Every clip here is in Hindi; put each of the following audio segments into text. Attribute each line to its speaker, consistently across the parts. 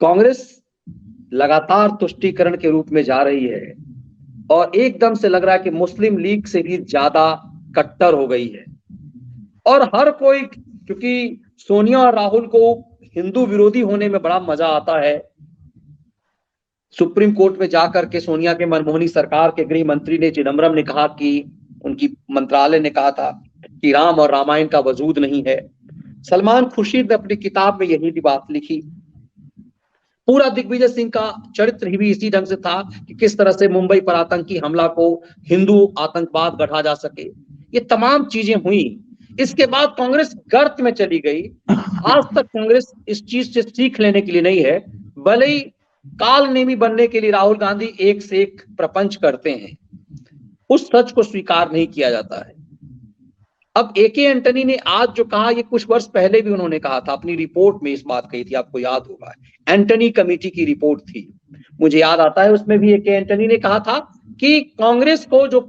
Speaker 1: कांग्रेस लगातार तुष्टीकरण के रूप में जा रही है और एकदम से लग रहा है कि मुस्लिम लीग से भी ज्यादा कट्टर हो गई है। और हर कोई, क्योंकि सोनिया और राहुल को हिंदू विरोधी होने में बड़ा मजा आता है। सुप्रीम कोर्ट में जाकर के सोनिया के मनमोहनी सरकार के गृह मंत्री ने चिदम्बरम ने कहा कि उनकी मंत्रालय ने कहा था कि राम और रामायण का वजूद नहीं है। सलमान खुर्शीद ने अपनी किताब में यही बात लिखी। पूरा दिग्विजय सिंह का चरित्र भी इसी ढंग से था कि किस तरह से मुंबई पर आतंकी हमला को हिंदू आतंकवाद गढ़ा जा सके। ये तमाम चीजें हुई। इसके बाद कांग्रेस गर्त में चली गई। आज तक कांग्रेस इस चीज से सीख लेने के लिए नहीं है। भले ही कालनेमी बनने के लिए राहुल गांधी एक से एक प्रपंच करते हैं, उस सच को स्वीकार नहीं किया जाता है। अब एके एंटनी ने आज जो कहा, ये कुछ वर्ष पहले भी उन्होंने कहा था, अपनी रिपोर्ट में इस बात कही थी, आपको याद होगा। एंटनी कमेटी की रिपोर्ट थी, मुझे याद आता है, उसमें भी एके एंटनी ने कहा था कि कांग्रेस को जो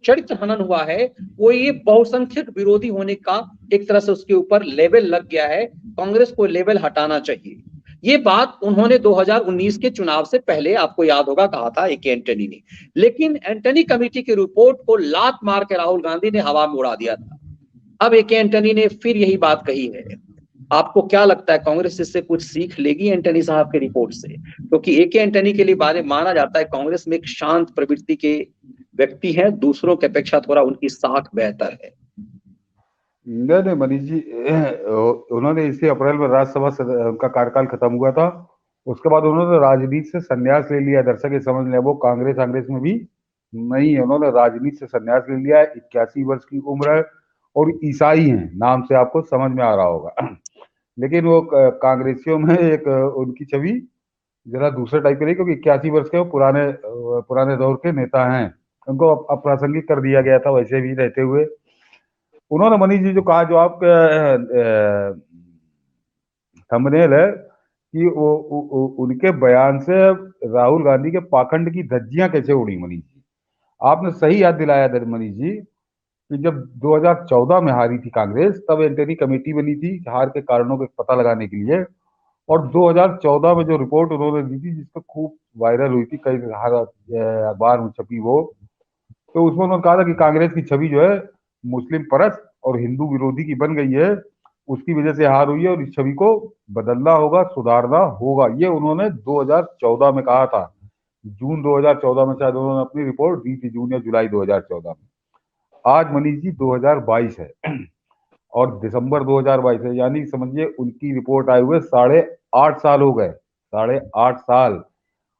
Speaker 1: चरित्र हनन हुआ है वो ये बहुसंख्यक विरोधी होने का एक तरह से उसके ऊपर लेवल लग गया है, कांग्रेस को लेवल हटाना चाहिए। ये बात उन्होंने 2019 के चुनाव से पहले, आपको याद होगा, कहा था एके एंटनी ने। लेकिन एंटनी कमेटी की रिपोर्ट को लात मार के राहुल गांधी ने हवा में उड़ा दिया था। अब एके एंटनी ने फिर यही बात कही है। आपको क्या लगता है, कांग्रेस इससे कुछ सीख लेगी एंटनी साहब के रिपोर्ट से? क्योंकि एके एंटनी के लिए बारे माना जाता है कांग्रेस में एक शांत प्रवृत्ति के व्यक्ति हैं, दूसरों की अपेक्षा थोड़ा उनकी साख बेहतर है।
Speaker 2: नहीं मनीष जी, उन्होंने इसी अप्रैल में राज्यसभा से उनका कार्यकाल खत्म हुआ था। उसके बाद उन्होंने राजनीति से संन्यास ले लिया। दर्शक ये समझ लें, वो कांग्रेस में भी नहीं है, उन्होंने राजनीति से संन्यास ले लिया है। 81 वर्ष की उम्र है और ईसाई हैं, नाम से आपको समझ में आ रहा होगा। लेकिन वो कांग्रेसियों में एक उनकी छवि जरा दूसरे टाइप की रही, क्योंकि 81 वर्ष के वो पुराने दौर के नेता हैं। उनको अप्रासंगिक कर दिया गया था वैसे भी रहते हुए। उन्होंने मनीष जी जो कहा, जो आपके थंबनेल है, कि उनके बयान से राहुल गांधी के पाखंड की धज्जियां कैसे उड़ी। मनीष जी, आपने सही याद दिलाया मनीष जी, कि जब 2014 में हारी थी कांग्रेस, तब एंटनी कमेटी बनी थी हार के कारणों का पता लगाने के लिए। और 2014 में जो रिपोर्ट उन्होंने दी थी, जिसको खूब वायरल हुई थी, कई अखबार में छपी वो, तो उसमें उन्होंने कहा था कि कांग्रेस की छवि जो है मुस्लिम परस्त और हिंदू विरोधी की बन गई है, उसकी वजह से हार हुई है और इस छवि को बदलना होगा, सुधारना होगा। ये उन्होंने 2014 में कहा था। जून 2014 में शायद उन्होंने अपनी रिपोर्ट दी थी, जून या जुलाई 2014 में। आज मनीष जी 2022 है और दिसंबर 2022 है, यानी समझिए उनकी रिपोर्ट आए हुए 8.5 साल हो गए। 8.5 साल।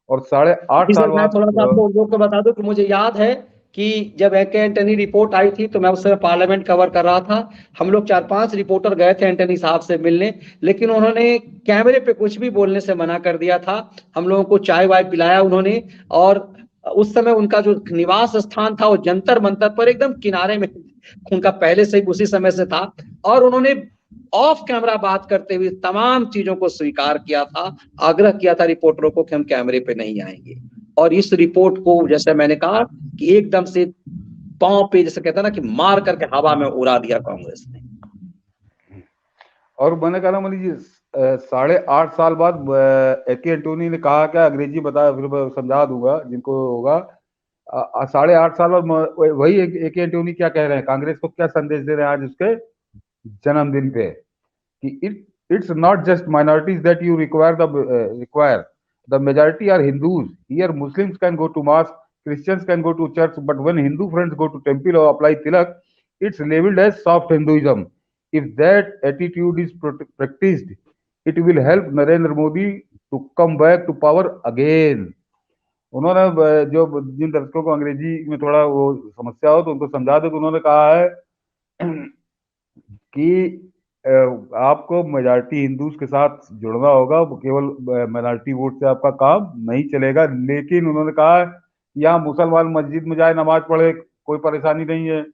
Speaker 2: और 8.5
Speaker 1: जी
Speaker 2: साल
Speaker 1: सर, मैं
Speaker 2: बाद
Speaker 1: थोड़ा सा आपको लोग को बता दूं कि मुझे याद है कि जब एके एंटनी रिपोर्ट आई थी तो मैं उस समय पार्लियामेंट कवर कर रहा था। हम लोग 4-5 रिपोर्टर गए थे एंटनी साहब से मिलने, लेकिन उन्होंने कैमरे पे कुछ भी बोलने से मना कर दिया था। हम लोगों को चाय वाय पिलाया उन्होंने, और उस समय उनका जो निवास स्थान था वो जंतर मंतर पर एकदम किनारे में उनका पहले से ही उसी समय से था। और उन्होंने ऑफ कैमरा बात करते हुए तमाम चीजों को स्वीकार किया था, आग्रह किया था रिपोर्टरों को कि हम कैमरे पे नहीं आएंगे। और इस रिपोर्ट को, जैसे मैंने कहा, कि एकदम से पांव पे, जैसे कहता ना, कि मार करके हवा में उड़ा दिया कांग्रेस ने।
Speaker 2: और मैंने कहा ना मनीष जी, 8.5 साल बाद एके एंटोनी ने कहा, क्या अंग्रेजी बताया, फिर मैं समझा दूंगा जिनको होगा। 8.5 साल बाद वही एके एंटोनी क्या कह रहे हैं, कांग्रेस को क्या संदेश दे रहे हैं आज उसके जन्मदिन पे, कि it's not just minorities that you require. The majority are Hindus. Here Muslims can go to mosque, Christians can go to church, but when Hindu friends go to temple or apply tilak, it's labeled as soft Hinduism. If that attitude is practiced, it will help Narendra Modi to come back to power again. उन्होंने जो जिन दर्शकों को अंग्रेजी में थोड़ा वो समस्या हो तो उनको समझा दे, तो उन्होंने कहा है कि आपको मेजॉरिटी हिंदूज के साथ जुड़ना होगा, केवल माइनॉरिटी वोट से आपका काम नहीं चलेगा। लेकिन उन्होंने कहा यहाँ मुसलमान मस्जिद में जाए, नमाज पढ़े, कोई परेशानी नहीं है,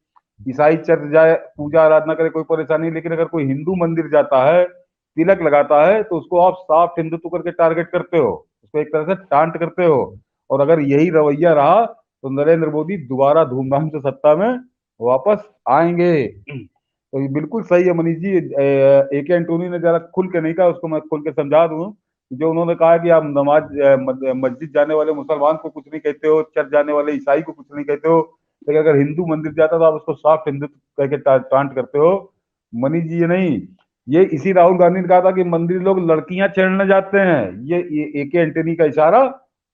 Speaker 2: ईसाई चर्च जाए, पूजा आराधना करे, कोई परेशानी नहीं, लेकिन अगर कोई हिंदू मंदिर जाता है, तिलक लगाता है, तो उसको आप साफ हिंदुत्व करके टारगेट करते हो, उसको एक तरह से टांट करते हो। और अगर यही रवैया रहा तो नरेंद्र मोदी दोबारा धूमधाम से सत्ता में वापस आएंगे। तो ये बिल्कुल सही है मनीष जी। एके एंटोनी ने जरा खुल के नहीं कहा, उसको मैं खुल के समझा दूं जो उन्होंने कहा कि आप मस्जिद जाने वाले मुसलमान को कुछ नहीं कहते हो, चर्च जाने वाले ईसाई को कुछ नहीं कहते हो, लेकिन अगर हिंदू मंदिर जाता तो आप उसको साफ हिंदुत्व कह के टांट करते हो। मनीष जी ये नहीं, ये इसी राहुल गांधी ने कहा था कि मंदिर लोग लड़कियां छेड़ने जाते हैं। ये एके एंटनी का इशारा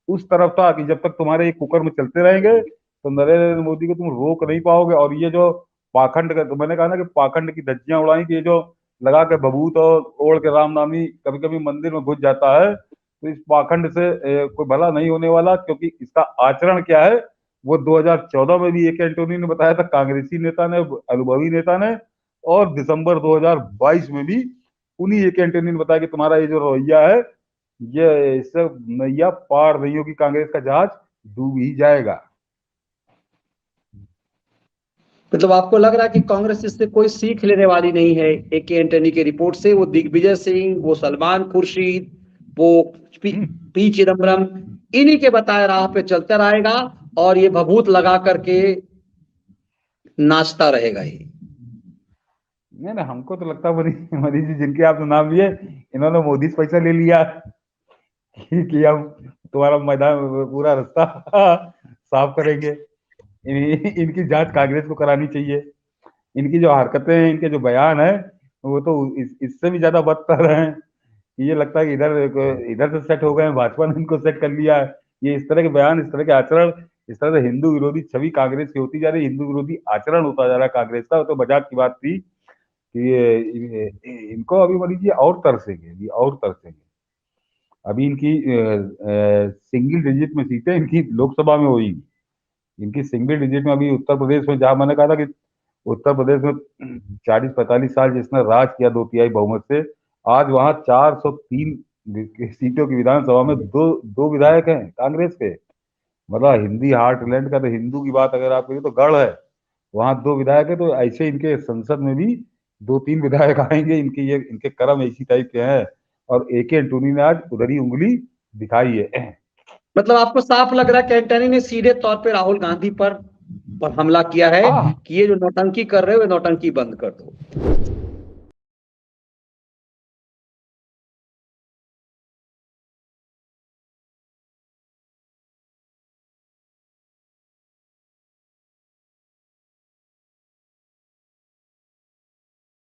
Speaker 2: उस तरफ था कि जब तक तुम्हारे ये कुकर्म चलते रहेंगे तो नरेंद्र मोदी को तुम रोक नहीं पाओगे। और ये जो पाखंड का, तो मैंने कहा ना कि पाखंड की धज्जियां उड़ाई कि ये जो लगा के बबूत और ओढ़ के राम नामी कभी कभी मंदिर में घुस जाता है, तो इस पाखंड से कोई भला नहीं होने वाला, क्योंकि इसका आचरण क्या है वो 2014 में भी एक एंटोनी ने बताया था, कांग्रेसी नेता ने, अनुभवी नेता ने, और दिसंबर 2022 में भी उन्हीं एक एंटोनी ने बताया कि तुम्हारा ये जो रवैया है ये इससे नैया पार नहीं होगी, कांग्रेस का जहाज डूब ही जाएगा।
Speaker 1: मतलब आपको लग रहा है कि कांग्रेस इससे कोई सीख लेने वाली नहीं है एके एंटनी की रिपोर्ट से? वो दिग्विजय सिंह, वो सलमान खुर्शीद, वो पी चिदम्बरम, इन्हीं के बताए राह पे चलता रहेगा और ये भभूत लगा करके नाचता रहेगा ये।
Speaker 2: नहीं ना, हमको तो लगता है मोदी जी जिनके आपने नाम लिए, इन्होंने मोदी से पैसा ले लिया कि हम तुम्हारा मैदान पूरा रास्ता साफ करेंगे। इनकी जांच कांग्रेस को करानी चाहिए। इनकी जो हरकतें हैं, इनके जो बयान है, वो तो इससे भी ज्यादा बदतर हैं। ये लगता है कि इधर इधर से सेट हो गए हैं, भाजपा ने इनको सेट कर लिया है। ये इस तरह के बयान, इस तरह के आचरण, इस तरह से हिंदू विरोधी छवि कांग्रेस की होती जा रही है, हिंदू विरोधी आचरण होता जा रहा है कांग्रेस का। तो मजाक की बात थी कि इनको अभी मान लीजिए और तरसेंगे, अभी और तरसेंगे। अभी इनकी सिंगल डिजिट में सीटें इनकी लोकसभा में होगी। इनकी सिंगल डिजिट में अभी उत्तर प्रदेश में, जहां मैंने कहा था कि उत्तर प्रदेश में 40-45 साल जिसने राज किया 2/3 बहुमत से, आज वहां 403 सीटों की विधानसभा में दो विधायक हैं कांग्रेस के। मतलब हिंदी हार्टलैंड का, तो हिंदू की बात अगर आप करिए तो गढ़ है, वहां 2 विधायक है। तो ऐसे इनके संसद में भी 2-3 विधायक आएंगे। इनके कर्म इसी टाइप के हैं, और एके एंटोनी ने आज उधर ही उंगली दिखाई है।
Speaker 1: मतलब आपको साफ लग रहा है कि एंटनी ने सीधे तौर पे राहुल गांधी पर हमला किया है
Speaker 2: हाँ,
Speaker 1: कि ये जो नौटंकी कर रहे हो, ये नौटंकी बंद कर दो।